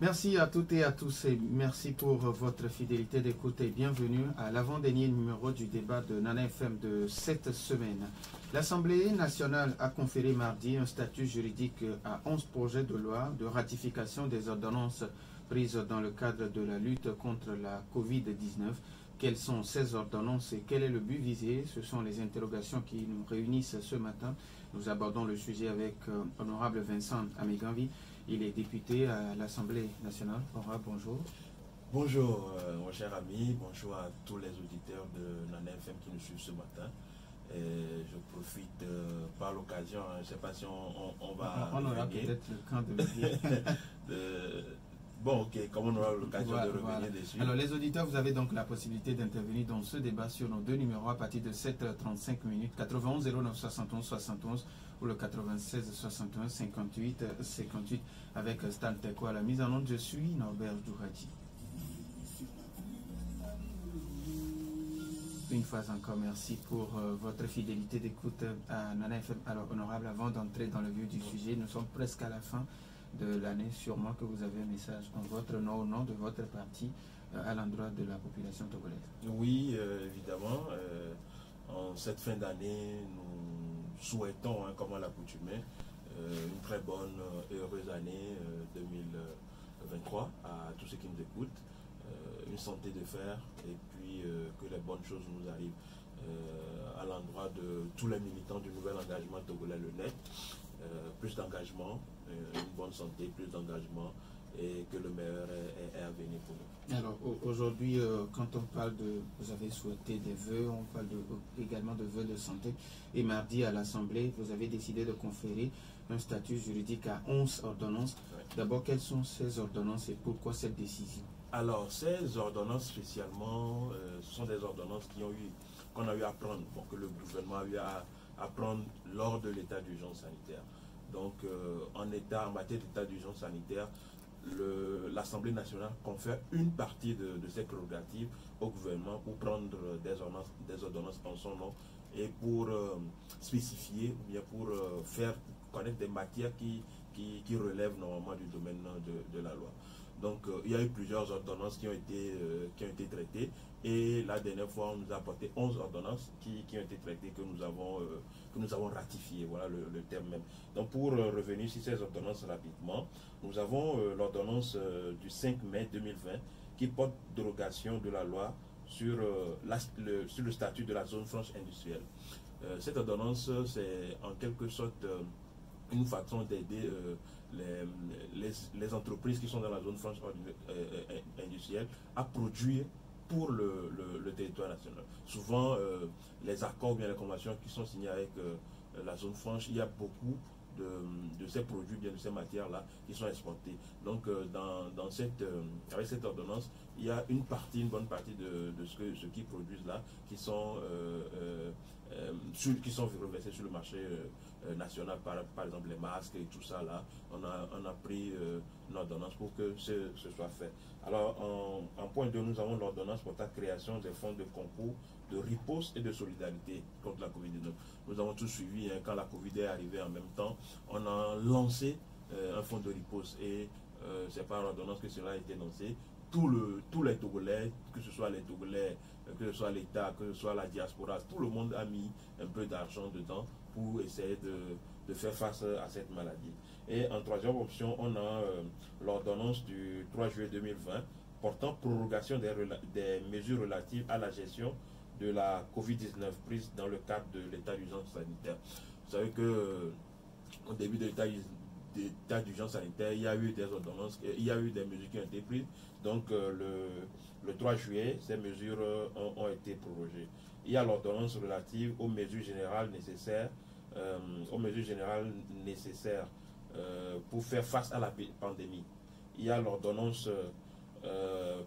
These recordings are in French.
Merci à toutes et à tous et merci pour votre fidélité d'écoute et bienvenue à l'avant-dernier numéro du débat de Nana FM de cette semaine. L'Assemblée nationale a conféré mardi un statut juridique à 11 projets de loi de ratification des ordonnances prises dans le cadre de la lutte contre la Covid-19. Quelles sont ces ordonnances et quel est le but visé? Ce sont les interrogations qui nous réunissent ce matin. Nous abordons le sujet avec Honorable Vincent Ameganvi. Il est député à l'Assemblée nationale. Honorable, bonjour. Bonjour, mon cher ami. Bonjour à tous les auditeurs de Nana FM qui nous suivent ce matin. Et je profite par l'occasion, je ne sais pas si on va... On aura peut-être le temps de le dire. Bon, ok, comme on aura l'occasion de revenir dessus. Alors, les auditeurs, vous avez donc la possibilité d'intervenir dans ce débat sur nos deux numéros à partir de 7h35 minutes, 91 09 71 71 ou le 96 61 58 58 avec Stan Teko à la mise en onde. Je suis Norbert Douradi. Une fois encore, merci pour votre fidélité d'écoute à Nana FM. Alors, honorable, avant d'entrer dans le vif du sujet, nous sommes presque à la fin de l'année, sûrement que vous avez un message en votre nom, au nom de votre parti, à l'endroit de la population togolaise. Oui, évidemment. En cette fin d'année, nous souhaitons, comme à l'accoutumée, une très bonne et heureuse année 2023 à tous ceux qui nous écoutent. Une santé de fer et puis que les bonnes choses nous arrivent à l'endroit de tous les militants du nouvel engagement togolais le net. Plus d'engagement, une bonne santé, plus d'engagement et que le meilleur est à venir pour nous. Alors aujourd'hui, quand on parle de, vous avez souhaité des vœux, on parle également de vœux de santé et mardi à l'Assemblée, vous avez décidé de conférer un statut juridique à 11 ordonnances. Ouais. D'abord, quelles sont ces ordonnances et pourquoi cette décision? Alors, ces ordonnances spécialement, ce sont des ordonnances qu'on a eu à prendre, que le gouvernement a eu à prendre lors de l'état d'urgence sanitaire. Donc, en matière d'état d'urgence sanitaire, l'Assemblée nationale confère une partie de ses prérogatives au gouvernement pour prendre des ordonnances en son nom et pour spécifier ou bien pour faire connaître des matières qui relèvent normalement du domaine de la loi. Donc, il y a eu plusieurs ordonnances qui ont été traitées et la dernière fois, on nous a apporté 11 ordonnances qui ont été traitées, que nous avons ratifiées, voilà le terme même. Donc, pour revenir sur ces ordonnances rapidement, nous avons l'ordonnance du 5 mai 2020 qui porte dérogation de la loi sur le statut de la zone franche industrielle. Cette ordonnance, c'est en quelque sorte une façon d'aider les entreprises qui sont dans la zone franche industrielle à produire pour le territoire national. Souvent, les accords ou bien les conventions qui sont signés avec la zone franche, il y a beaucoup de ces produits, bien de ces matières-là qui sont exportés. Donc, avec cette ordonnance, il y a une bonne partie de ce qu'ils produisent là qui sont reversés sur le marché national, par exemple les masques et tout ça là. On a pris une ordonnance pour que ce soit fait. Alors, en point 2, nous avons l'ordonnance pour la création des fonds de concours de riposte et de solidarité contre la Covid-19. Nous avons tous suivi, quand la Covid est arrivée en même temps, on a lancé un fonds de riposte et c'est par ordonnance que cela a été lancé. Tous les Togolais, que ce soit les Togolais, que ce soit l'État, que ce soit la diaspora, tout le monde a mis un peu d'argent dedans pour essayer de faire face à cette maladie. Et en troisième option, on a l'ordonnance du 3 juillet 2020 portant prorogation des mesures relatives à la gestion de la Covid-19 prise dans le cadre de l'état d'urgence sanitaire. Vous savez que au début de l'état d'urgence sanitaire, il y a eu des ordonnances, il y a eu des mesures qui ont été prises. Donc le 3 juillet, ces mesures ont été prorogées. Il y a l'ordonnance relative aux mesures générales nécessaires, pour faire face à la pandémie. Il y a l'ordonnance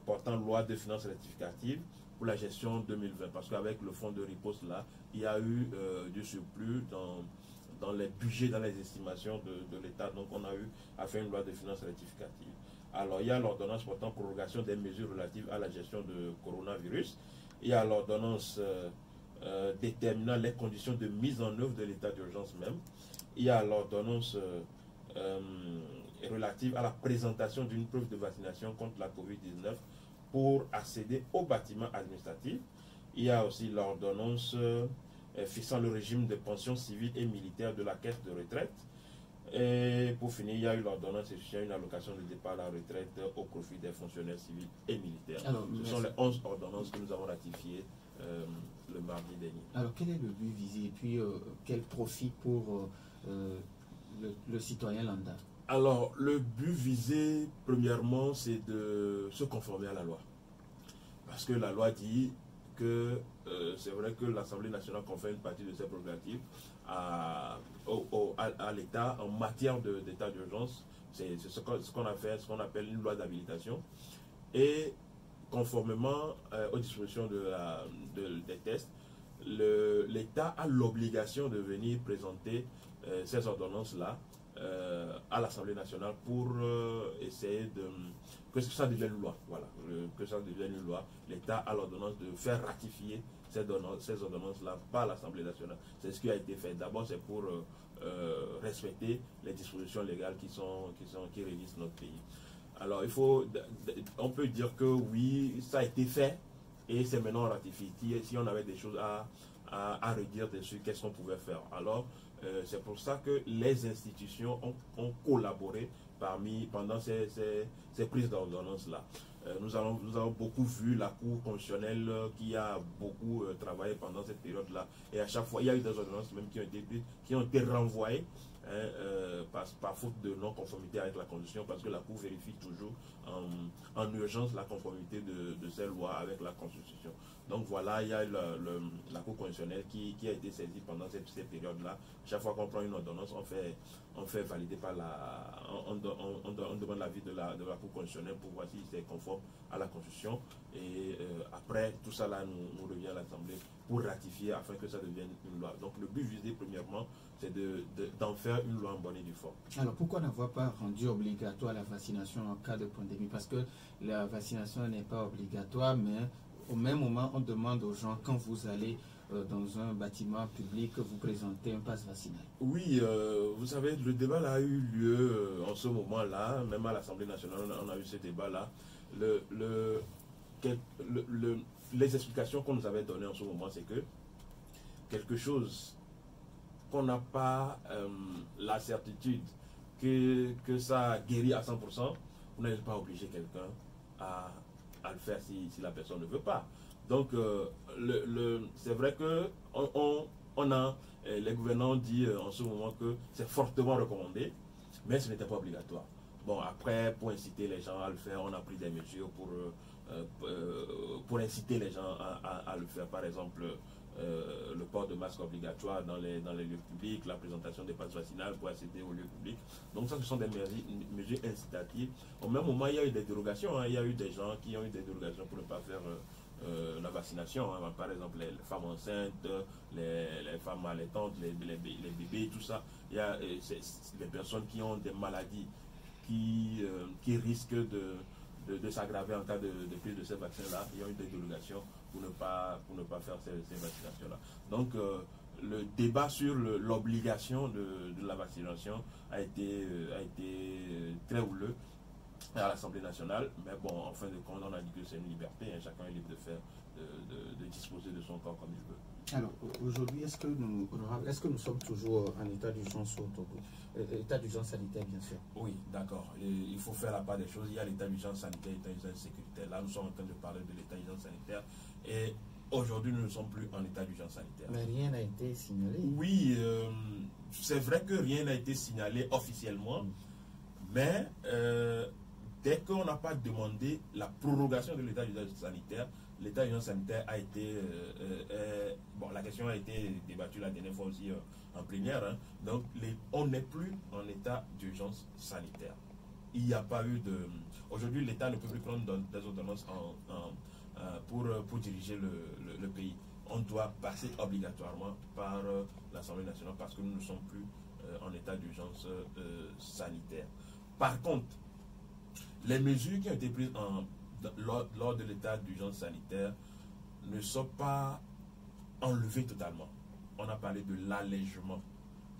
portant loi de finances rectificative pour la gestion 2020, parce qu'avec le fonds de riposte là, il y a eu du surplus dans les budgets, dans les estimations de l'État. Donc on a eu à faire une loi de finances rectificative. Alors il y a l'ordonnance portant prorogation des mesures relatives à la gestion de coronavirus. Il y a l'ordonnance déterminant les conditions de mise en œuvre de l'état d'urgence même. Il y a l'ordonnance relative à la présentation d'une preuve de vaccination contre la COVID-19 pour accéder au bâtiment administratif. Il y a aussi l'ordonnance fixant le régime de pension civile et militaire de la caisse de retraite. Et pour finir, il y a eu l'ordonnance fixant une allocation de départ à la retraite au profit des fonctionnaires civils et militaires. Alors, ce sont les 11 ordonnances que nous avons ratifiées le mardi dernier. Alors, quel est le but visé et puis quel profit pour le citoyen lambda? Alors, le but visé, premièrement, c'est de se conformer à la loi. Parce que la loi dit que c'est vrai que l'Assemblée nationale confère une partie de ses prérogatives à l'État en matière d'état d'urgence. C'est ce qu'on a fait, ce qu'on appelle une loi d'habilitation. Et conformément aux dispositions des tests, l'État a l'obligation de venir présenter ces ordonnances-là à l'Assemblée nationale pour essayer que ça devienne une loi. Voilà, que ça devienne une loi. L'État a l'ordonnance de faire ratifier ces ordonnances-là par l'Assemblée nationale. C'est ce qui a été fait. D'abord, c'est pour respecter les dispositions légales qui régissent notre pays. Alors, on peut dire que oui, ça a été fait et c'est maintenant ratifié. Si on avait des choses à redire dessus, qu'est-ce qu'on pouvait faire? Alors, c'est pour ça que les institutions ont collaboré pendant ces prises d'ordonnance-là. Nous avons beaucoup vu la Cour constitutionnelle qui a beaucoup travaillé pendant cette période-là. Et à chaque fois, il y a eu des ordonnances même qui ont été renvoyées par faute de non-conformité avec la Constitution, parce que la Cour vérifie toujours en urgence la conformité de ces lois avec la Constitution. Donc voilà, il y a la Cour constitutionnelle qui a été saisie pendant ces périodes-là. Chaque fois qu'on prend une ordonnance, on fait valider on demande l'avis de la Cour constitutionnelle pour voir si c'est conforme à la Constitution. Et après, tout ça là nous revient à l'Assemblée pour ratifier afin que ça devienne une loi. Donc le but visé premièrement, c'est d'en faire une loi en bonne et due forme. Alors pourquoi n'avoir pas rendu obligatoire la vaccination en cas de pandémie? Parce que la vaccination n'est pas obligatoire, mais au même moment, on demande aux gens, quand vous allez dans un bâtiment public, vous présentez un passe vaccinal. Oui, vous savez, le débat là a eu lieu en ce moment-là, même à l'Assemblée nationale, on a eu ce débat-là. Les explications qu'on nous avait données en ce moment, c'est que quelque chose qu'on n'a pas la certitude que ça guérit à 100%, vous n'allez pas obliger quelqu'un à le faire si la personne ne veut pas. Donc, c'est vrai que les gouvernants disent en ce moment que c'est fortement recommandé, mais ce n'était pas obligatoire. Bon, après, pour inciter les gens à le faire, on a pris des mesures pour inciter les gens à le faire. Par exemple, le port de masque obligatoire dans les lieux publics, la présentation des passes vaccinales pour accéder aux lieux publics. Donc ça, ce sont des mesures incitatives. Au même moment, il y a eu des dérogations. Il y a eu des gens qui ont eu des dérogations pour ne pas faire la vaccination. Par exemple, les femmes enceintes, les femmes allaitantes, les bébés, tout ça. Il y a les personnes qui ont des maladies qui risquent de s'aggraver en cas de prise de ces vaccins-là. Il y a eu des dérogations pour ne pas faire ces vaccinations-là. Donc, le débat sur l'obligation de la vaccination a été très houleux à l'Assemblée nationale. Mais bon, en fin de compte, on a dit que c'est une liberté. Chacun est libre de disposer de son corps comme il veut. Alors, aujourd'hui, est-ce que nous sommes toujours en état d'urgence état d'urgence sanitaire, bien sûr? Oui, d'accord. Il faut faire la part des choses. Il y a l'état d'urgence sanitaire et l'état d'urgence sécuritaire. Là, nous sommes en train de parler de l'état d'urgence sanitaire. Et aujourd'hui, nous ne sommes plus en état d'urgence sanitaire. Mais rien n'a été signalé. Oui, c'est vrai que rien n'a été signalé officiellement. Mais dès qu'on n'a pas demandé la prorogation de l'état d'urgence sanitaire, l'état d'urgence sanitaire a été... la question a été débattue la dernière fois aussi en plénière. Hein. Donc, on n'est plus en état d'urgence sanitaire. Il n'y a pas eu de... Aujourd'hui, l'État ne peut plus prendre des ordonnances pour diriger le pays. On doit passer obligatoirement par l'Assemblée nationale parce que nous ne sommes plus en état d'urgence sanitaire. Par contre, les mesures qui ont été prises lors de l'état d'urgence sanitaire ne sont pas enlevées totalement. On a parlé de l'allègement.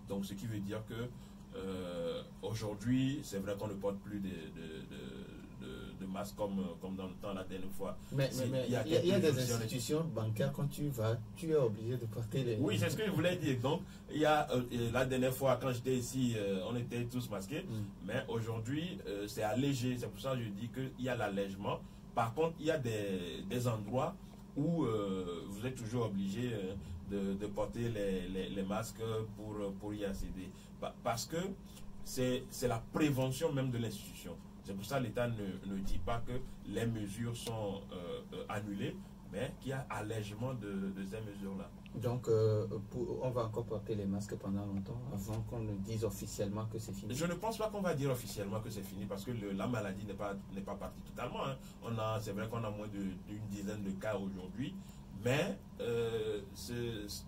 Donc, ce qui veut dire que Aujourd'hui, c'est vrai qu'on ne porte plus de masques comme dans le temps la dernière fois. Mais il y a des institutions bancaires, quand tu vas, tu es obligé de porter les... Oui, c'est ce que je voulais dire. Donc, il y a la dernière fois, quand j'étais ici, on était tous masqués. Mais aujourd'hui, c'est allégé. C'est pour ça que je dis qu'il y a l'allègement. Par contre, il y a des endroits où vous êtes toujours obligé de porter les masques pour y accéder. Parce que c'est la prévention même de l'institution. C'est pour ça que l'État ne dit pas que les mesures sont annulées, mais qu'il y a allègement de ces mesures-là. Donc, on va encore porter les masques pendant longtemps avant qu'on ne dise officiellement que c'est fini? Je ne pense pas qu'on va dire officiellement que c'est fini parce que la maladie n'est pas partie totalement. Hein. C'est vrai qu'on a moins d'une dizaine de cas aujourd'hui, mais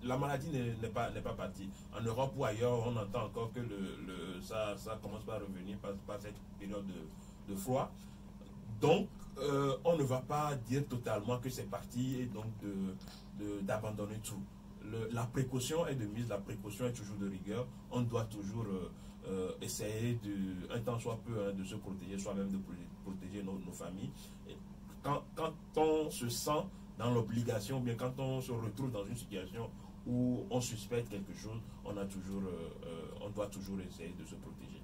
la maladie n'est pas partie. En Europe ou ailleurs, on entend encore que ça commence à revenir par cette période de froid. Donc, on ne va pas dire totalement que c'est parti et donc d'abandonner tout. La précaution est de mise, la précaution est toujours de rigueur. On doit toujours essayer, un temps soit peu, de se protéger soi-même, de protéger nos familles. Et quand on se sent dans l'obligation, bien quand on se retrouve dans une situation où on suspecte quelque chose, on doit toujours essayer de se protéger.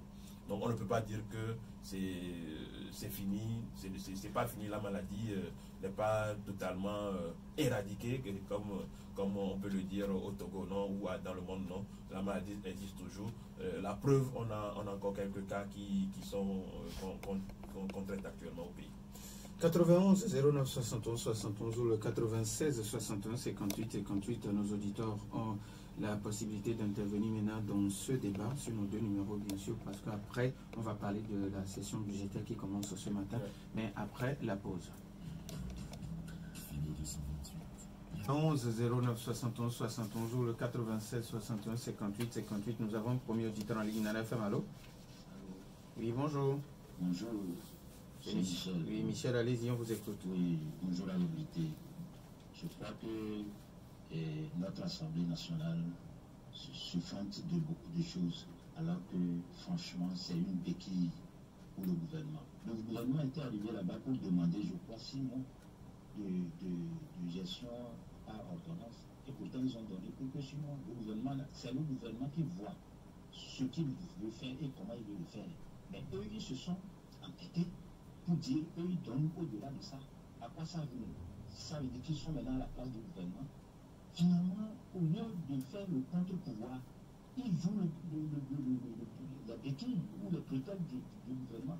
Donc on ne peut pas dire que c'est fini, c'est pas fini, la maladie n'est pas totalement éradiquée, comme on peut le dire au Togo, non, ou dans le monde, non. La maladie existe toujours. La preuve, on a encore quelques cas qui sont qu'on traite actuellement au pays. 91 09 71 71 ou le 96 61 58 58, nos auditeurs ont la possibilité d'intervenir maintenant dans ce débat sur nos deux numéros, bien sûr, parce qu'après, on va parler de la session budgétaire qui commence ce matin, mais après la pause. 11 09 71 71 ou le 96 61 58 58, nous avons un premier auditeur en ligne. Nana FM, allô? Oui, bonjour. Bonjour. C'est Michel. Oui, Michel, allez-y, on vous écoute. Oui, bonjour à l'autorité. Je crois que notre Assemblée nationale se fente de beaucoup de choses, alors que franchement, c'est une béquille pour le gouvernement. Le gouvernement était arrivé là-bas pour demander, je crois, 6 mois de gestion par ordonnance. Et pourtant, ils ont donné plus que 6 mois. C'est le gouvernement qui voit ce qu'il veut faire et comment il veut le faire. Mais eux, ils se sont entêtés pour dire qu'eux, ils donnent au-delà de ça. À quoi ça veut? Ça veut dire qu'ils sont maintenant à la place du gouvernement. Finalement, au lieu de faire le contre-pouvoir, ils jouent la béquille ou le prétexte du gouvernement.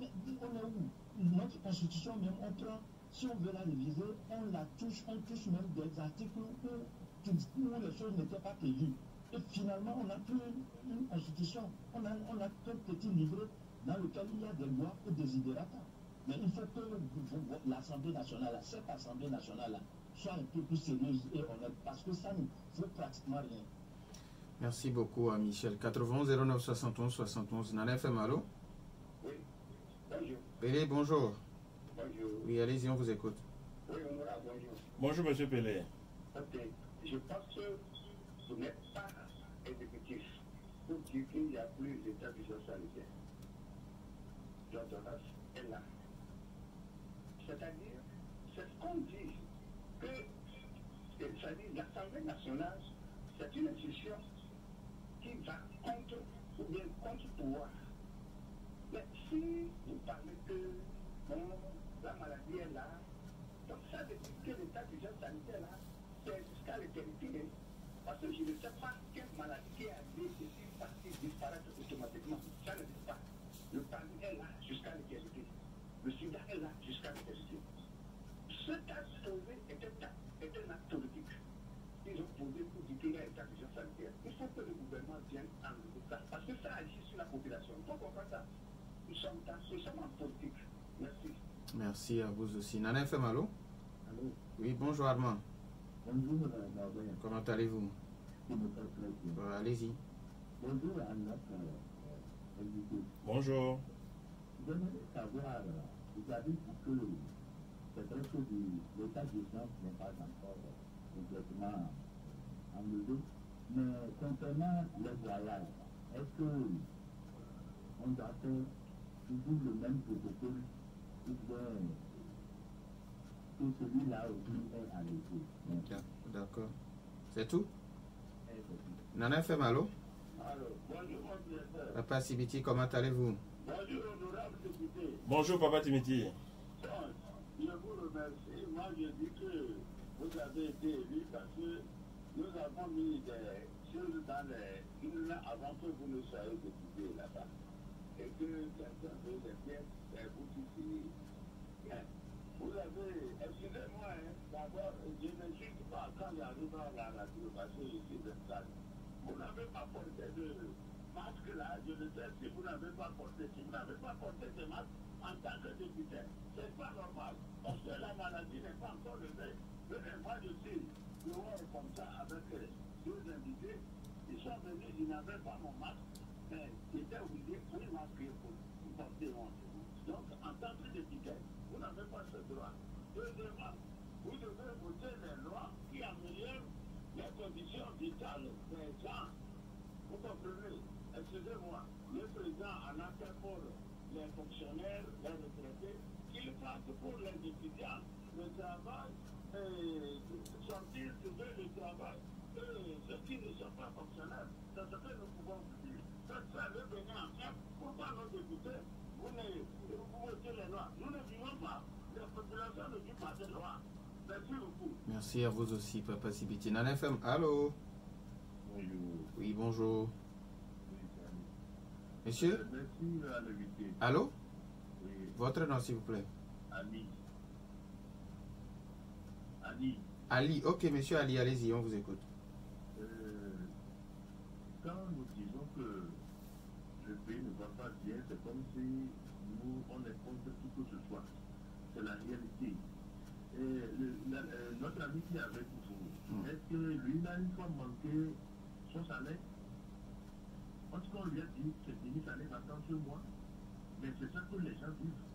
Mais on est où? Notre constitution même, on prend, si on veut la réviser, on la touche, on touche même des articles où les choses n'étaient pas prévues. Et finalement, on n'a plus une constitution. On a qu'un petit livret dans lequel il y a des lois et des idératas. Mais il faut que l'Assemblée nationale, cette Assemblée nationale, soit un peu plus sérieuse et honnête, parce que ça ne vaut pratiquement rien. Merci beaucoup à Michel. 91 09 71 71. Nana FM, allô? Oui, bonjour. Pélé, bonjour. Bonjour. Oui, allez-y, on vous écoute. Oui, Honorable, bonjour. Bonjour, monsieur Pélé. Ok, je pense que vous n'êtes pas exécutif pour dire qu'il n'y a plus d'état d'urgence sanitaire. L'ordonnance est là. C'est-à-dire, c'est ce qu'on dit, que c'est-à-dire l'Assemblée nationale, c'est une institution qui va contre, ou bien contre-pouvoir. Mais si vous parlez que bon, la maladie est là, donc ça veut dire que l'état d'urgence sanitaire là, c'est jusqu'à l'éternité. Parce que je ne sais pas quelle maladie qui est arrivée ici parce qu'il disparaît automatiquement. Ça ne dit pas. Le palu est là jusqu'à l'éternité. Le sida est là jusqu'à l'éternité. Ce acte posé est un acte politique. Ils ont posé pour dire qu'il y a un état d'urgence sanitaire. Il faut que le gouvernement vienne en place. Parce que ça agit sur la population. Il faut comprendre ça. Nous sommes en politique. Merci. Merci à vous aussi. Nana FM, allô? Allô? Oui, bonjour Armand. Bonjour, Comment allez-vous? Allez-y. Bonjour à notre invité. Bonjour. J'aimerais savoir, vous avez dit que c'est vrai que l'état d'urgence n'est pas encore complètement enlevé, mais concernant les voyages, est-ce que on doit faire toujours le même protocole que celui-là aussi est arrêté. D'accord. C'est tout? Nana FM, allô? Alors, bonjour, mon directeur. Papa Sibiti, comment allez-vous? Bonjour, honorable député. Bonjour, Papa Timiti. Je vous remercie. Moi, je dis que vous avez été élu parce que nous avons mis des choses dans les urnes avant que vous ne soyez député là-bas. Et que quelqu'un veut des pièces, c'est vous qui signez. Bien. Vous avez, excusez-moi, d'abord, je ne suis pas quand j'arrive à la radio parce que je suis d'installé. Vous n'avez pas porté de masque là, je ne sais si vous n'avez pas porté, si vous n'avez pas porté de masque en tant que député, c'est pas normal, parce que la maladie n'est pas encore levée. Moi je suis dehors comme ça avec deux invités, ils sont venus, ils n'avaient pas mon masque, mais j'étais obligé pour masquer pour porter mon masque. Donc en tant que député, vous n'avez pas ce droit. Deuxièmement, vous devez voter les lois qui améliorent les conditions vitales des gens. Vous comprenez? Excusez-moi, le président en a fait pour les fonctionnaires, les retraités, qu'il fasse pour les étudiants le travail, sortir, trouver le travail. Ceux qui ne sont pas fonctionnaires, c'est ce que nous pouvons vous dire. Faites ça, le venir en fait. Pourquoi nos députés, vous votez les lois? Nous ne vivons pas. La population ne vit pas des lois. Merci beaucoup. Merci à vous aussi, Papa Sibiti. Nana FM, allô? Bonjour. Oui, bonjour. Monsieur? Merci à l'invité. Allô? Oui, Votre nom, s'il vous plaît. Ali. Ali. Ali. Ok, monsieur Ali, allez-y, on vous écoute. Quand nous disons que le pays ne va pas bien, c'est comme si nous, on est contre tout que ce soit. C'est la réalité. Notre ami qui est avec vous, est-ce que lui n'a une fois manqué son salaire? Parce qu'on lui a dit que c'est fini, ça allait attendre ce mois. Mais c'est ça que les gens vivent.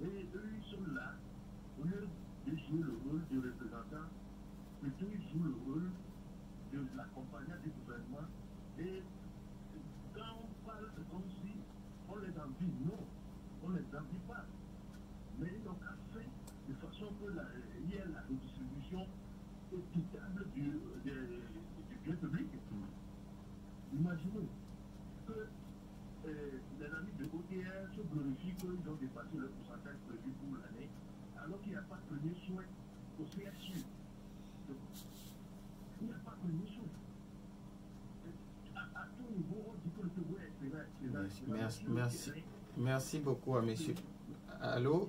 Et eux, ils sont là, au lieu de jouer le rôle de représentant, plutôt ils jouent le rôle de l'accompagnant du gouvernement. Et quand on parle, c'est comme si on les envie. Non, on ne les envie pas. Mais ils n'ont qu'à faire de façon que il y ait la redistribution équitable du bien public. Imaginez que les amis de OTR se glorifient qu'ils ont dépassé le pourcentage prévu pour l'année, alors qu'il n'y a pas de premier soin au CSU. Il n'y a pas de premier soin. À tout niveau, on dit que le Togo est Merci beaucoup à monsieur. Allô,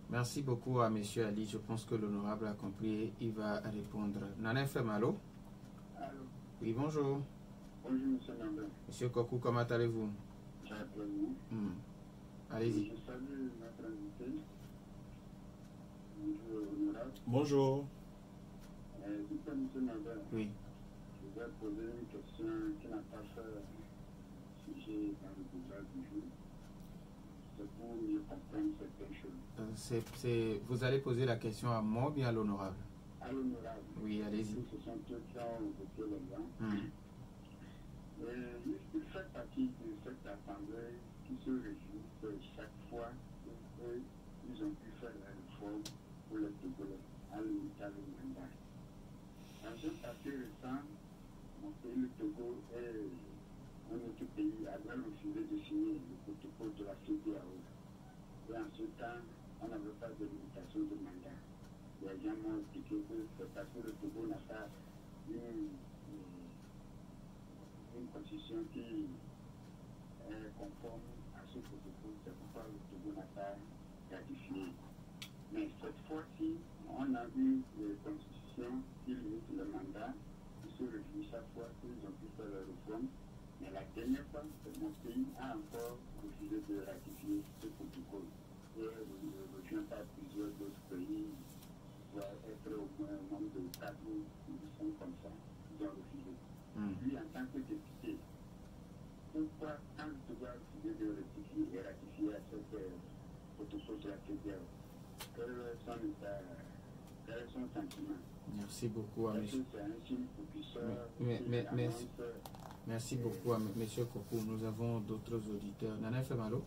merci beaucoup à monsieur Ali. Je pense que l'honorable a compris. Il va répondre. Nana FM, allô? Allô? Oui, bonjour. Bonjour, monsieur Nambé. Monsieur Kokou, comment allez-vous? Très bien. Allez-y. Je salue notre invité. Bonjour, honorable. Bonjour. Monsieur Nambé. Oui. Je vais poser une question qui n'a pas fait sujet dans le débat du jour. C'est pour mieux comprendre certaines choses. Vous allez poser la question à moi ou bien à l'honorable? À l'honorable. Oui, allez-y. Ce sont ceux qui ont voté les gens. Il fait partie de cette assemblée qui se réjouit chaque fois qu'ils ont pu faire la réforme pour les Togolais à l'unité le mandat. Dans un passé récent, mon pays, le Togo, est un autre pays avait refusé de signer le protocole de la CEDEAO. Et en ce temps, on n'avait pas de limitation de mandat. Les gens m'ont expliqué que c'est parce que le Togo n'a pas une constitution qui est conforme à ce protocole. C'est pourquoi le Togo n'a pas ratifié. Mais cette fois-ci, on a eu une constitution qui limite le mandat, qui se réjouit chaque fois qu'ils ont pu faire la réforme. Mais la dernière fois, mon pays a encore refusé de ratifier ce protocole. Et rejoint par plusieurs autres pays, doit être au moins un nombre de 4 ou 5 comme ça, ils ont refusé. Lui, en tant que député, pourquoi quand tu dois refuser de ratifier à cette protocole de la CEDEAO? Quel est son sentiment? Merci beaucoup à monsieur. C'est un signe pour qu'il soit Merci beaucoup à M. Kokou. Nous avons d'autres auditeurs. Nana FM, allô?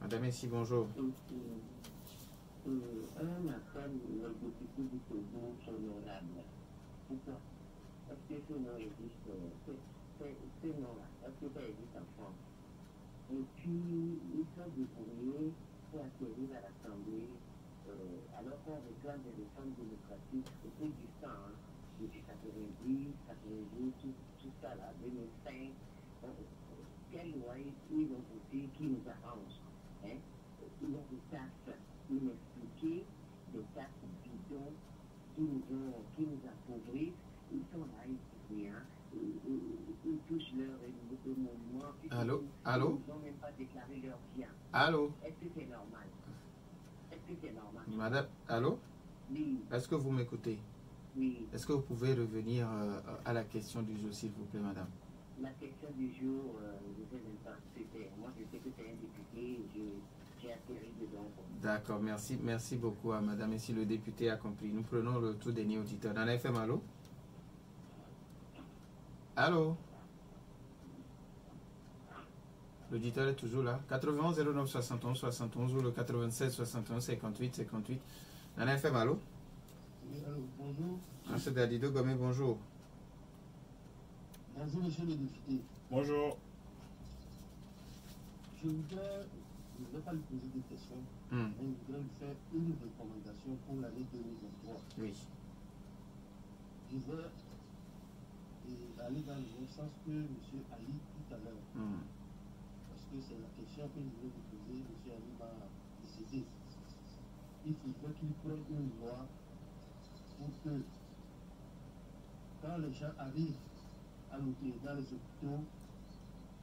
Madame Messi, bonjour. Un appel au député du Togo honorable. Pourquoi? Est-ce que ce nom existe? Ce nom-là, est-ce que ça existe en France? Et puis, ils sont débrouillés pour acquérir à l'Assemblée, alors qu'on réclame des réformes démocratiques au du temps, depuis 90, 92, tout ça là, 2005. Quelle loi ils ont voté qui nous arrange? Hein? Il y a des taxes inexpliquées, des taxes bidons qui nous appauvrissent. Ils sont là, ils disent rien. Ils touchent leur émolument. Allô? Allô? Ils n'ont même pas déclaré leur bien. Allô? Est-ce que c'est normal? Est-ce que c'est normal? Madame, allô? Oui. Est-ce que vous m'écoutez? Oui. Est-ce que vous pouvez revenir à la question du jour, s'il vous plaît, madame? La question du jour, je ne sais même pas ce que c'est. Moi, je sais que c'est un député, j'ai atterri dedans. D'accord, merci. Merci beaucoup à madame. Et si le député a compris, nous prenons le tout dernier auditeur. Nana FM, allô? Allô? L'auditeur est toujours là. 91 09 71 71 ou le 96 61 58 58. Nana FM, allô? Oui, allô, bonjour. Monsieur Dadido Gomé, bonjour. Bonjour, monsieur le député. Bonjour. Je ne voudrais pas lui poser des questions, mais je voudrais lui faire une recommandation pour l'année 2023. Oui. Je veux aller dans le même sens que M. Ali tout à l'heure. Parce que c'est la question que je voulais vous poser, M. Ali m'a décidé. Il faudrait qu'il prenne une loi pour que, quand les gens arrivent dans les hôpitaux,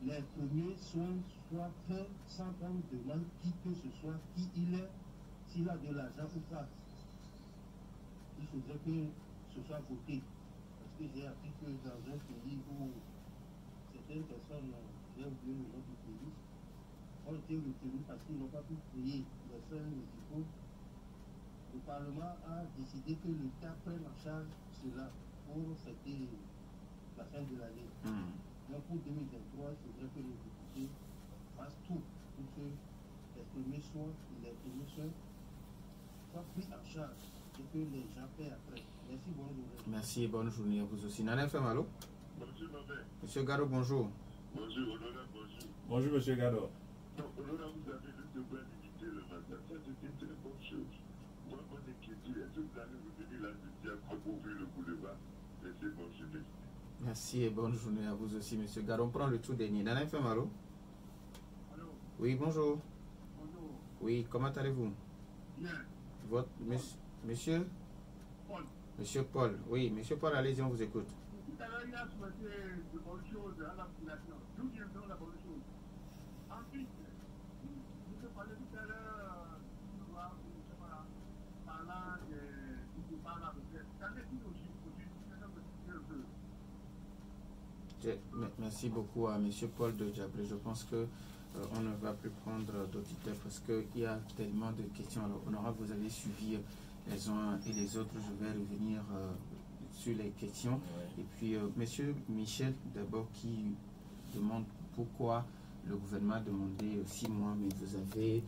les premiers soins soient faits sans qu'on demande qui que ce soit, qui il est, s'il a de l'argent ou pas. Il faudrait que ce soit voté. Parce que j'ai appris que dans un pays où certaines personnes, j'ai oublié le nom du pays, ont été retenues parce qu'ils n'ont pas pu payer les soins médicaux, le Parlement a décidé que l'État prenne en charge cela pour fêter la fin de l'année. Donc pour 2023, il faudrait que les députés fassent tout pour que les premiers soins soient pris en charge et que les gens paient après. Merci, bonne journée. Merci et bonne journée à vous aussi. Nana FM, allô? Bonjour, ma mère. Monsieur Garo, bonjour. Bonjour, Honorable, bonjour. Bonjour, monsieur Gado. Donc, Honorable, vous avez juste de bien limiter le mandat. Ça, c'est une très bonne chose. Moi, mon inquiétude, est-ce que vous allez revenir là-dessus après ouvrir le boulevard? Laissez mon chemin. Merci et bonne journée à vous aussi, monsieur Garo. On prend le tout dernier. Nana FM, allô? Allô? Oui, bonjour. Bonjour. Oui, comment allez-vous? Bien. Votre monsieur? Paul. Monsieur Paul. Oui, monsieur Paul, allez-y, on vous écoute. Tout à l'heure, il a souhaité de bonnes choses à la population. D'où viendront la bonne chose? Ensuite, vous avez parlé tout à l'heure, parlant de par la retraite. Qu'en est-il aussi? Merci beaucoup à monsieur Paul de Diabré. Je pense que on ne va plus prendre d'auditeurs parce qu'il y a tellement de questions. Alors, honorable, vous avez suivi les uns et les autres. Je vais revenir sur les questions. Et puis, monsieur Michel, d'abord, qui demande pourquoi le gouvernement a demandé 6 mois, mais vous avez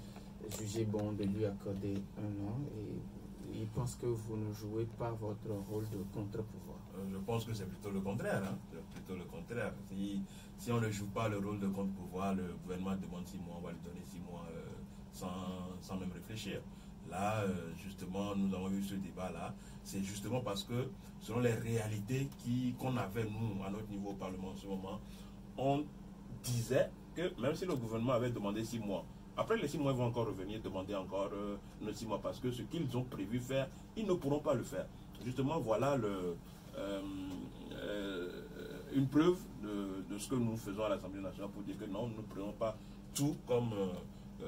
jugé bon de lui accorder 1 an. Et il pense que vous ne jouez pas votre rôle de contre-pouvoir. Je pense que c'est plutôt le contraire. Hein. C'est plutôt le contraire. Si on ne joue pas le rôle de contre-pouvoir, le gouvernement demande 6 mois, on va lui donner 6 mois sans même réfléchir. Là, justement, nous avons eu ce débat-là. C'est justement parce que, selon les réalités qu'on avait, nous, à notre niveau au Parlement en ce moment, on disait que même si le gouvernement avait demandé 6 mois, après les 6 mois, ils vont encore revenir demander encore nos 6 mois parce que ce qu'ils ont prévu faire, ils ne pourront pas le faire. Justement, voilà une preuve de ce que nous faisons à l'Assemblée nationale pour dire que non, nous ne prenons pas tout comme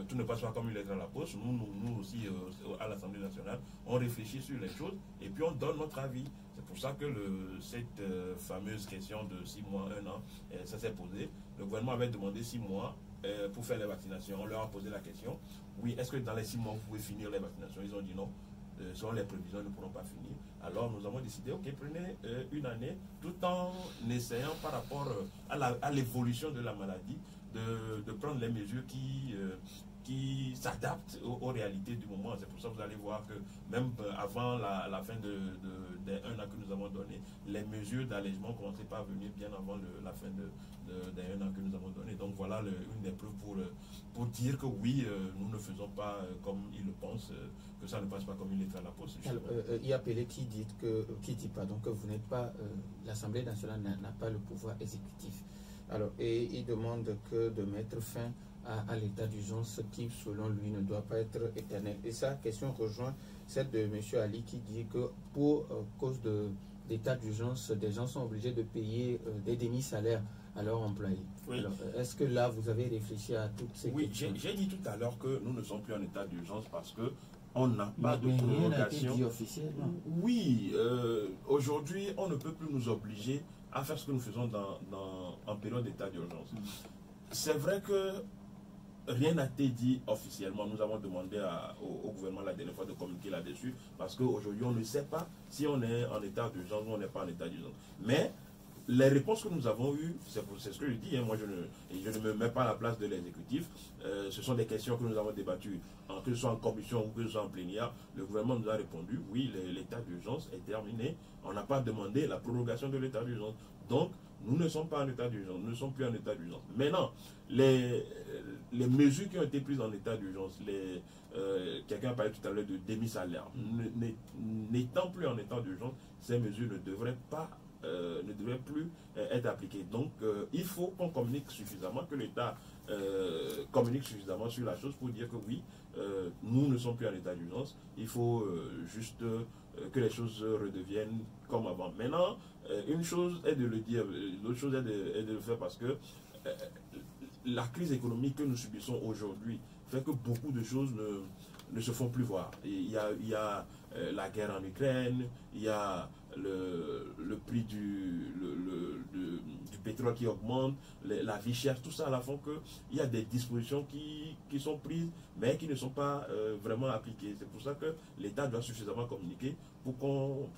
tout ne passe pas comme une lettre à la poste. Nous aussi, à l'Assemblée nationale, on réfléchit sur les choses et puis on donne notre avis. C'est pour ça que cette fameuse question de 6 mois, 1 an, ça s'est posé. Le gouvernement avait demandé 6 mois pour faire les vaccinations. On leur a posé la question. Oui, est-ce que dans les 6 mois, vous pouvez finir les vaccinations? Ils ont dit non. selon les prévisions, ne pourront pas finir. Alors nous avons décidé, ok, prenez une année, tout en essayant par rapport à l'évolution de la maladie, de prendre les mesures qui s'adaptent aux réalités du moment. C'est pour ça que vous allez voir que même avant la fin des 1 an que nous avons donné, les mesures d'allègement commençaient pas à venir bien avant la fin des 1 an que nous avons donné. Donc voilà une des preuves pour dire que oui, nous ne faisons pas comme ils le pensent, que ça ne passe pas comme il est fait à la poste. Il y a Pelé qui dit que vous n'êtes pas, l'Assemblée nationale n'a pas le pouvoir exécutif. Alors, et il demande de mettre fin à l'état d'urgence qui, selon lui, ne doit pas être éternel. Et sa question rejoint celle de M. Ali qui dit que pour cause d'état d'urgence, des gens sont obligés de payer des demi-salaires à leurs employés. Oui. Est-ce que là, vous avez réfléchi à toutes ces questions? Oui, j'ai dit tout à l'heure que nous ne sommes plus en état d'urgence parce que on n'a pas de prolongation. Rien n'a été dit officiellement. Oui, aujourd'hui, on ne peut plus nous obliger à faire ce que nous faisons en période d'état d'urgence. C'est vrai que rien n'a été dit officiellement. Nous avons demandé au gouvernement la dernière fois de communiquer là-dessus parce qu'aujourd'hui, on ne sait pas si on est en état d'urgence ou on n'est pas en état d'urgence. Mais les réponses que nous avons eues, c'est ce que je dis, hein, moi je ne me mets pas à la place de l'exécutif, ce sont des questions que nous avons débattues, que ce soit en commission ou que ce soit en plénière. Le gouvernement nous a répondu, oui, l'état d'urgence est terminé, on n'a pas demandé la prorogation de l'état d'urgence. Donc, nous ne sommes pas en état d'urgence, nous ne sommes plus en état d'urgence. Maintenant, les mesures qui ont été prises en état d'urgence, quelqu'un a parlé tout à l'heure de demi-salaire, n'étant plus en état d'urgence, ces mesures ne devraient plus être appliquées. Donc, il faut qu'on communique suffisamment, que l'État communique suffisamment sur la chose pour dire que oui, nous ne sommes plus en état d'urgence. Il faut juste que les choses redeviennent comme avant. Maintenant, une chose est de le dire, l'autre chose est de le faire parce que la crise économique que nous subissons aujourd'hui fait que beaucoup de choses ne se font plus voir. Il y a la guerre en Ukraine, il y a le prix du pétrole qui augmente, la vie chère, tout ça à la fin qu'il y a des dispositions qui sont prises mais qui ne sont pas vraiment appliquées. C'est pour ça que l'État doit suffisamment communiquer pour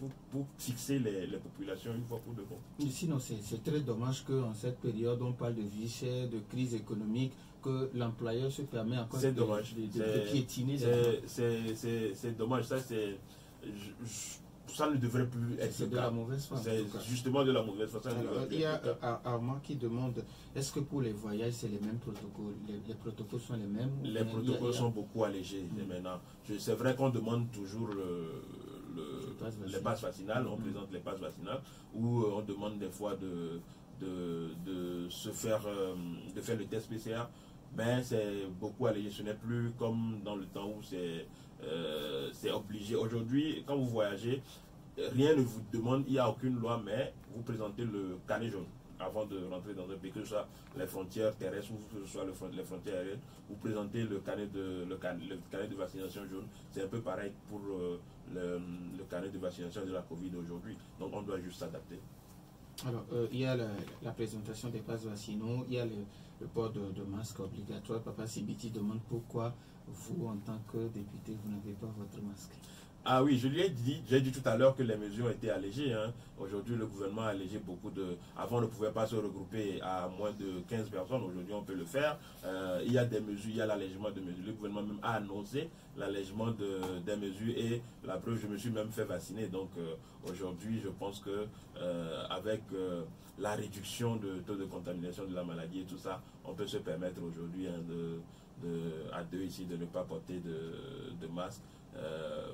fixer les populations une fois pour de bon. Sinon, c'est très dommage qu'en cette période, on parle de vie chère, de crise économique, que l'employeur se permet encore de piétiner. C'est dommage. Ça ne devrait plus être c'est de la mauvaise façon. C'est justement de la mauvaise façon. Il y a Armand qui demande, est-ce que pour les voyages, c'est les mêmes protocoles? Les protocoles sont les mêmes? Les protocoles sont beaucoup allégés maintenant. C'est vrai qu'on demande toujours les passes vaccinales, on présente les passes vaccinales, ou on demande des fois de faire le test PCR, mais c'est beaucoup allégé. Ce n'est plus comme dans le temps où c'est obligé. Aujourd'hui, quand vous voyagez, rien ne vous demande, il n'y a aucune loi, mais vous présentez le carnet jaune avant de rentrer dans un pays, que ce soit les frontières terrestres ou que ce soit les frontières aériennes. Vous présentez le carnet de vaccination jaune. C'est un peu pareil pour le carnet de vaccination de la Covid aujourd'hui. Donc on doit juste s'adapter. Alors, il y a la présentation des passes vaccinaux, il y a le port de masque obligatoire. Papa Sibiti demande pourquoi vous, en tant que député, vous n'avez pas votre masque. Ah oui, je lui ai dit, j'ai dit tout à l'heure que les mesures ont été allégées. Hein. Aujourd'hui, le gouvernement a allégé beaucoup de... Avant, on ne pouvait pas se regrouper à moins de 15 personnes. Aujourd'hui, on peut le faire. Il y a des mesures, il y a l'allègement de mesures. Le gouvernement même a annoncé l'allègement des mesures et la preuve, je me suis même fait vacciner. Donc, aujourd'hui, je pense que avec la réduction de taux de contamination de la maladie et tout ça, on peut se permettre aujourd'hui à deux ici de ne pas porter de masque.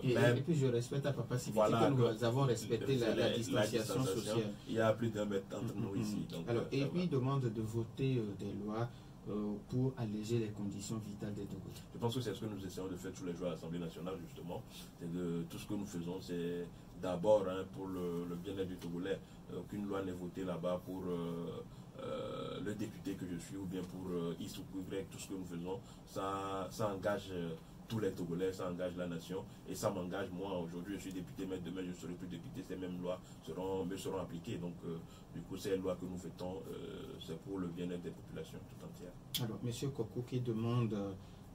Et puis je respecte à Papa Sibiti que nous avons respecté la distanciation sociale. Il y a plus d'un mètre entre nous ici. Donc, alors, et puis il demande de voter des lois pour alléger les conditions vitales des Togolais. Je pense que c'est ce que nous essayons de faire tous les jours à l'Assemblée nationale, justement. Tout ce que nous faisons, c'est d'abord pour le bien-être du Togolais. Aucune loi n'est votée là-bas pour le député que je suis ou bien pour X ou pour Y. Tout ce que nous faisons, ça engage tous les Togolais, ça engage la nation et ça m'engage moi. Aujourd'hui je suis député, mais demain je ne serai plus député, ces mêmes lois me seront appliquées. Donc du coup ces lois que nous votons, c'est pour le bien-être des populations tout entières. Alors M. Koko qui demande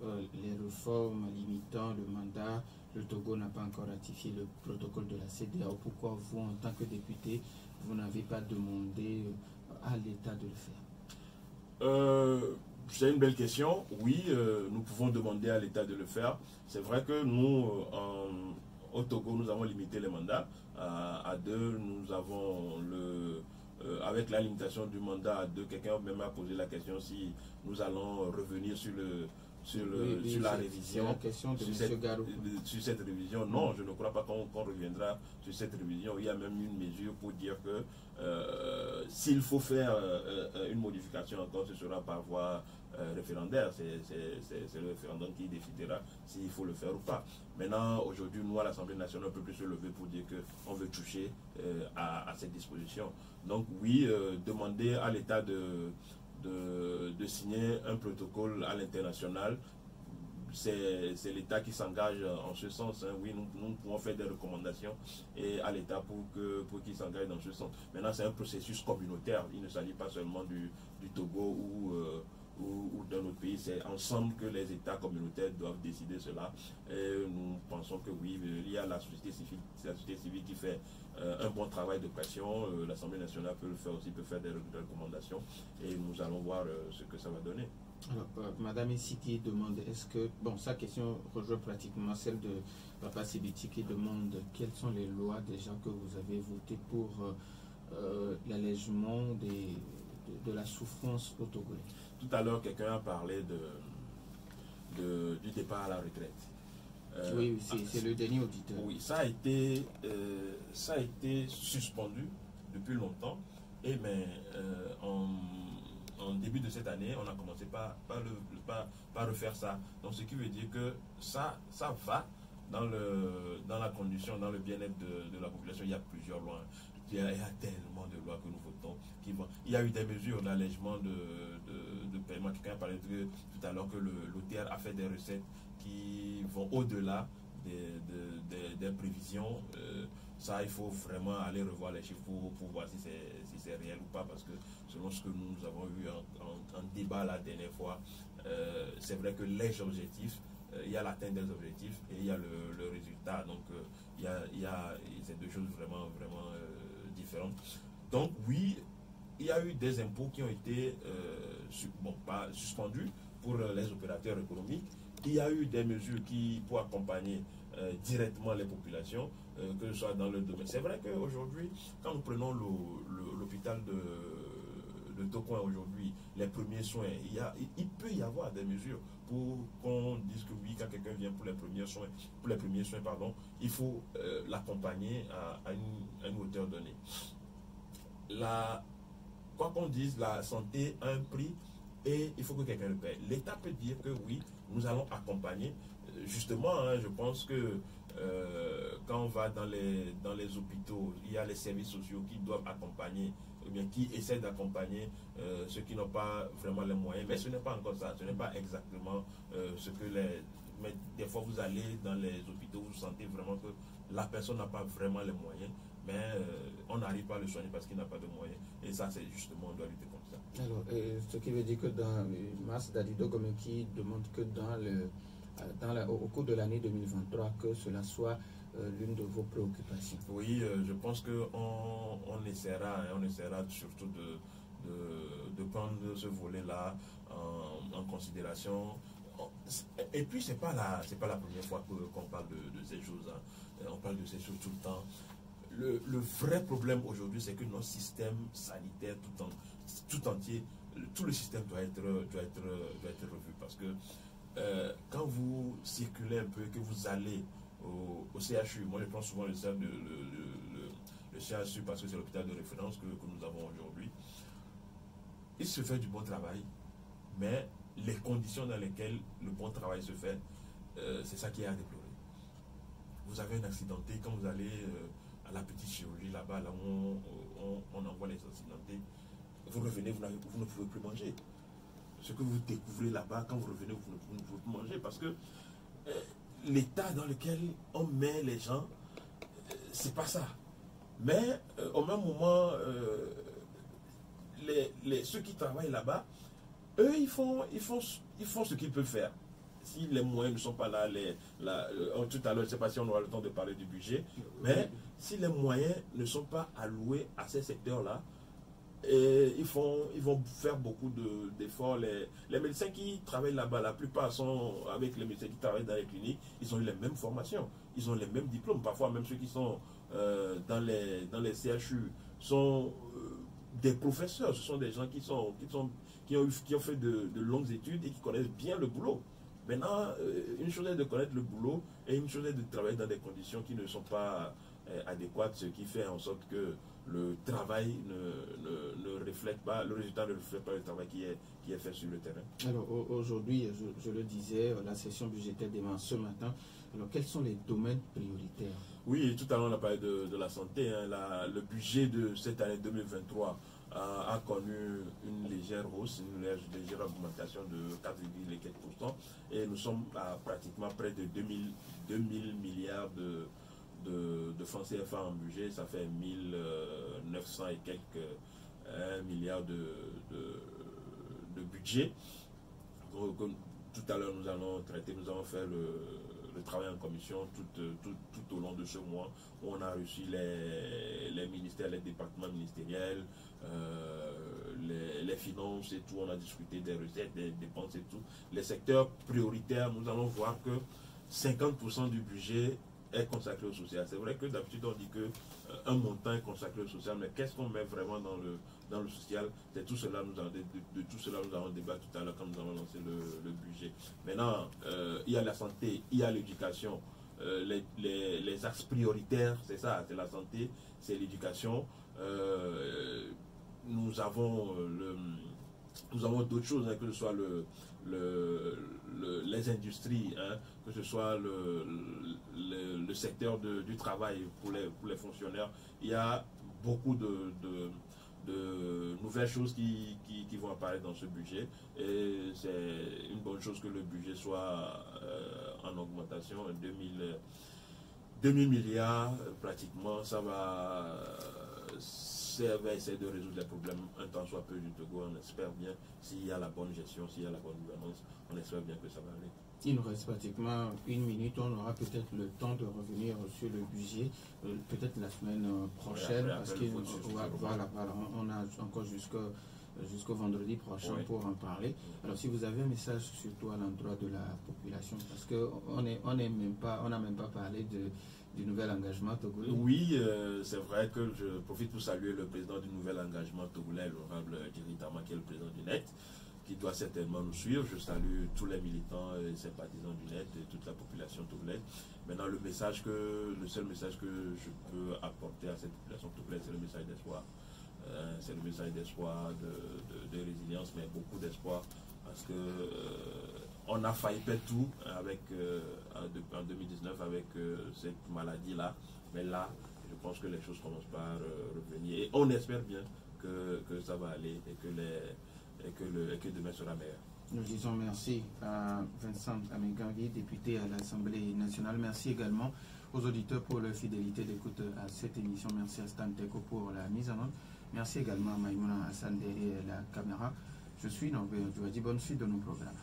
les réformes limitant le mandat, le Togo n'a pas encore ratifié le protocole de la CEDEAO. Pourquoi vous, en tant que député, vous n'avez pas demandé à l'État de le faire? C'est une belle question. Oui, nous pouvons demander à l'État de le faire. C'est vrai que nous, au Togo, nous avons limité les mandats à 2. Nous avons avec la limitation du mandat à 2, quelqu'un même a posé la question si nous allons revenir sur la révision. La question de sur cette révision. Non, je ne crois pas qu'on reviendra sur cette révision. Il y a même une mesure pour dire que s'il faut faire une modification encore, ce sera par voie référendaire. C'est le référendum qui décidera s'il faut le faire ou pas. Maintenant, aujourd'hui, nous, à l'Assemblée nationale, on ne peut plus se lever pour dire qu'on veut toucher à cette disposition. Donc oui, demander à l'État de signer un protocole à l'international, c'est l'État qui s'engage en ce sens. Hein. Oui, nous pouvons faire des recommandations et à l'État pour qu'il s'engage dans ce sens. Maintenant, c'est un processus communautaire. Il ne s'agit pas seulement du Togo ou d'un autre pays. C'est ensemble que les États communautaires doivent décider cela. Et nous pensons que oui, il y a la société civile qui fait un bon travail de pression. L'Assemblée nationale peut le faire aussi, peut faire des recommandations. Et nous allons voir ce que ça va donner. Alors, Madame Essiki demande, est-ce que, bon, sa question rejoint pratiquement celle de Papa Sibiti qui demande quelles sont les lois déjà que vous avez votées pour l'allègement de la souffrance au Togo. Tout à l'heure, quelqu'un a parlé du départ à la retraite. Oui, c'est le dernier auditeur. Oui, ça a été suspendu depuis longtemps. Et mais en début de cette année, on a commencé par refaire ça. Donc ce qui veut dire que ça va dans la condition, dans le bien-être de la population. Il y a plusieurs lois. Il y a tellement de lois que nous votons qui vont. Il y a eu des mesures d'allègement de paiement. Quelqu'un a parlé tout à l'heure que l'OTR a fait des recettes qui vont au-delà des prévisions. Ça, il faut vraiment aller revoir les chiffres pour voir si c'est réel ou pas, parce que selon ce que nous avons eu en débat la dernière fois, c'est vrai que les objectifs, il y a l'atteinte des objectifs et il y a le résultat. Donc, il y a ces deux choses vraiment différentes. Donc, oui, il y a eu des impôts qui ont été pas suspendus pour les opérateurs économiques. Il y a eu des mesures pour accompagner directement les populations, que ce soit dans le domaine. C'est vrai qu'aujourd'hui, quand nous prenons l'hôpital de Tokoin aujourd'hui, les premiers soins, il peut y avoir des mesures pour qu'on dise que oui, quand quelqu'un vient pour les premiers soins, il faut l'accompagner à une hauteur donnée. Quoi qu'on dise, la santé a un prix et il faut que quelqu'un le paie. L'État peut dire que oui, nous allons accompagner. Justement, je pense que quand on va dans les hôpitaux, il y a les services sociaux qui doivent accompagner, ou bien qui essaient d'accompagner ceux qui n'ont pas vraiment les moyens. Mais ce n'est pas encore ça, ce n'est pas exactement ce que mais des fois vous allez dans les hôpitaux, vous sentez vraiment que la personne n'a pas vraiment les moyens, mais on n'arrive pas à le soigner parce qu'il n'a pas de moyens. Et ça, c'est justement, on doit lutter contre ça. Alors, ce qui veut dire que dans Mas Dadido Gome qui demande que au cours de l'année 2023, que cela soit l'une de vos préoccupations. Oui, je pense qu'on essaiera surtout de prendre ce volet-là en considération. Et puis, c'est pas la première fois qu'on parle de ces choses. Hein. On parle de ces choses tout le temps. Le vrai problème aujourd'hui, c'est que notre système sanitaire tout entier, tout le système doit être revu. Parce que quand vous circulez un peu, que vous allez au CHU, moi je prends souvent le CHU parce que c'est l'hôpital de référence que nous avons aujourd'hui, il se fait du bon travail, mais les conditions dans lesquelles le bon travail se fait, c'est ça qui est à déplorer. Vous avez un accidenté, quand vous allez à la petite chirurgie là-bas, là où on envoie les accidentés, vous revenez, vous ne pouvez plus manger. Ce que vous découvrez là-bas, quand vous revenez, vous ne pouvez plus manger, parce que l'état dans lequel on met les gens, c'est pas ça. Mais au même moment, ceux qui travaillent là-bas, eux, ils font ce qu'ils peuvent faire. si les moyens ne sont pas là, tout à l'heure, je ne sais pas si on aura le temps de parler du budget, mais si les moyens ne sont pas alloués à ces secteurs-là, ils vont faire beaucoup d'efforts. Les médecins qui travaillent là-bas, la plupart sont avec les médecins qui travaillent dans les cliniques, ils ont eu les mêmes formations, ils ont les mêmes diplômes. Parfois, même ceux qui sont dans les CHU sont des professeurs. Ce sont des gens qui ont fait de longues études et qui connaissent bien le boulot. Maintenant, une chose est de connaître le boulot et une chose est de travailler dans des conditions qui ne sont pas adéquates, ce qui fait en sorte que le travail ne reflète pas, le résultat ne reflète pas le travail qui est fait sur le terrain. Alors aujourd'hui, je le disais, la session budgétaire démarre ce matin. Alors quels sont les domaines prioritaires? Oui, tout à l'heure on a parlé de la santé. Le budget de cette année 2023 a connu une légère hausse, une légère augmentation de 4,4%. Et nous sommes à pratiquement près de 2000 milliards de francs CFA en budget. Ça fait 1900 et quelques milliards de budget. Donc, tout à l'heure nous allons faire le travail en commission tout au long de ce mois, où on a reçu les ministères, les départements ministériels, les finances et tout. On a discuté des recettes, des dépenses et tout. Les secteurs prioritaires, nous allons voir que 50% du budget est consacré au social. C'est vrai que d'habitude on dit qu'un montant est consacré au social, mais qu'est-ce qu'on met vraiment dans le social? C'est tout cela, de tout cela nous allons débattre tout à l'heure quand nous allons lancer le budget. Maintenant, il y a la santé, il y a l'éducation. Les axes prioritaires, c'est ça, c'est la santé, c'est l'éducation. Nous avons d'autres choses, hein, que ce soit les industries, hein, que ce soit le secteur du travail pour les fonctionnaires. Il y a beaucoup de nouvelles choses qui vont apparaître dans ce budget, et c'est une bonne chose que le budget soit en augmentation. 2000 milliards pratiquement, ça va essayer de résoudre les problèmes un temps soit peu du Togo. On espère bien, s'il y a la bonne gestion, s'il y a la bonne gouvernance, on espère bien que ça va aller. Il nous reste pratiquement une minute. On aura peut-être le temps de revenir sur le budget, peut-être la semaine prochaine, parce on a encore jusqu'au vendredi prochain, oui, pour en parler. Alors si vous avez un message surtout à l'endroit de la population, parce qu'on n'a même pas parlé du nouvel engagement togolais. Oui, c'est vrai que je profite pour saluer le président du nouvel engagement togolais, l'honorable Thierry Tama, qui est le président du NET, qui doit certainement nous suivre. Je salue tous les militants et sympathisants du NET et toute la population togolaise. Maintenant, le seul message que je peux apporter à cette population togolaise, c'est le message d'espoir. C'est le message d'espoir, de résilience, mais beaucoup d'espoir, parce que on a failli perdre tout en 2019 avec cette maladie-là, mais là, je pense que les choses commencent par revenir, et on espère bien que ça va aller et que demain sera meilleur. Nous disons merci à Vincent Améganvi, député à l'Assemblée nationale. Merci également aux auditeurs pour leur fidélité d'écoute à cette émission. Merci à Stan Teko pour la mise en œuvre. Merci également à Maïmouna Hassan derrière la caméra. Je suis Norbert Douadi. Bonne suite de nos programmes.